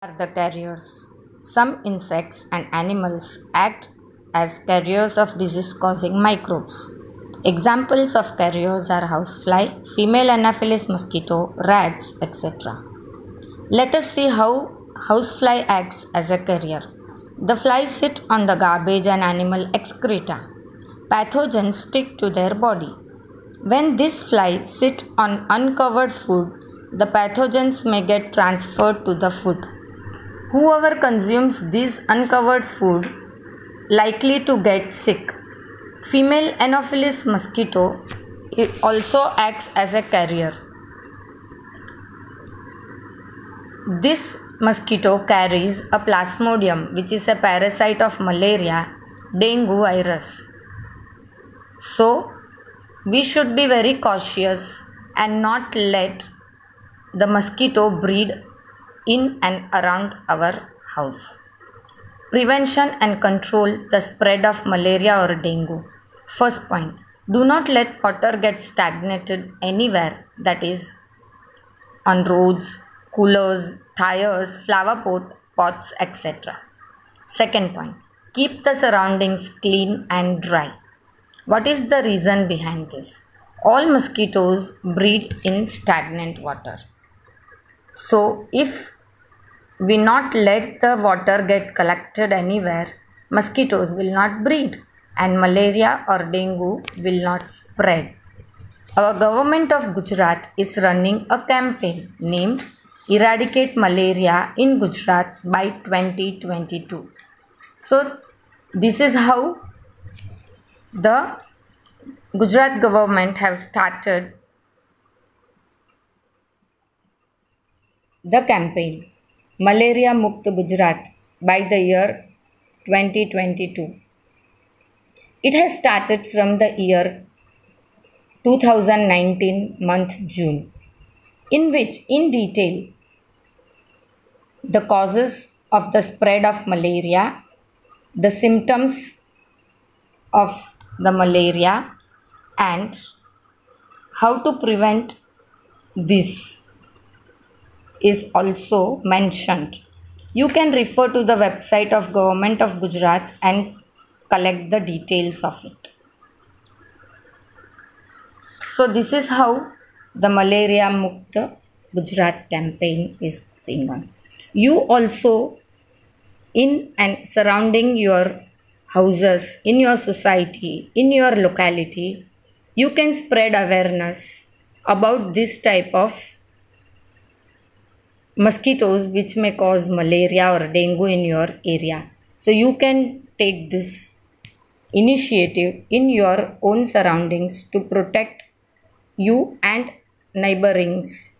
Are the carriers. Some insects and animals act as carriers of disease causing microbes. Examples of carriers are housefly, female Anopheles mosquito, rats, etc. Let us see how housefly acts as a carrier. The flies sit on the garbage and animal excreta. Pathogens stick to their body. When these flies sit on uncovered food, the pathogens may get transferred to the food. Whoever consumes this uncovered food likely to get sick. Female Anopheles mosquito also acts as a carrier. This mosquito carries a plasmodium, which is a parasite of malaria, dengue virus. So, we should be very cautious and not let the mosquito breed in and around our house. Prevention and control the spread of malaria or dengue. First point, do not let water get stagnated anywhere, that is on roads, coolers, tires, flower pots, etc. Second point, keep the surroundings clean and dry. What is the reason behind this? All mosquitoes breed in stagnant water. So if we not let the water get collected anywhere, mosquitoes will not breed and malaria or dengue will not spread. Our government of Gujarat is running a campaign named Eradicate Malaria in Gujarat by 2022. So this is how the Gujarat government have started the campaign Malaria Mukt Gujarat by the year 2022. It has started from the year 2019 month June, in which in detail the causes of the spread of malaria, the symptoms of the malaria and how to prevent this is also mentioned. You can refer to the website of Government of Gujarat and collect the details of it. So this is how the Malaria Mukt Gujarat campaign is going on. You also in and surrounding your houses, in your society, in your locality, you can spread awareness about this type of mosquitoes which may cause malaria or dengue in your area. So you can take this initiative in your own surroundings to protect you and neighborings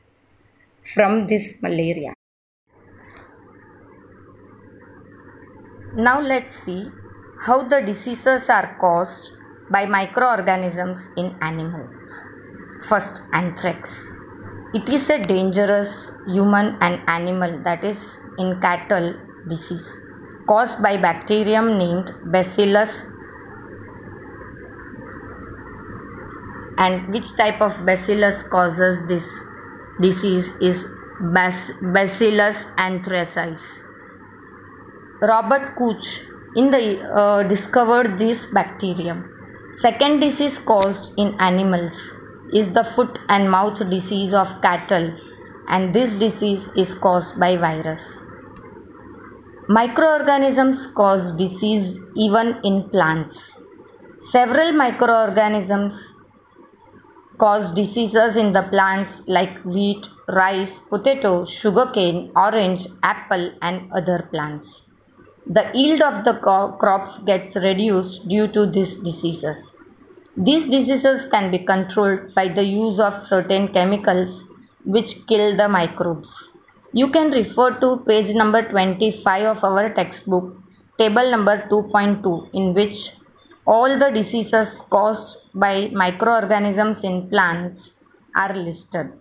from this malaria. Now let's see how the diseases are caused by microorganisms in animals. First, anthrax. It is a dangerous human and animal, that is in cattle, disease caused by bacterium named Bacillus. And which type of bacillus causes this disease is Bacillus anthracis. Robert Koch discovered this bacterium. Second disease caused in animals is the foot and mouth disease of cattle, and this disease is caused by virus. Microorganisms cause disease even in plants. Several microorganisms cause diseases in the plants like wheat, rice, potato, sugarcane, orange, apple and other plants. The yield of the crops gets reduced due to these diseases. These diseases can be controlled by the use of certain chemicals which kill the microbes. You can refer to page number 25 of our textbook, table number 2.2, in which all the diseases caused by microorganisms in plants are listed.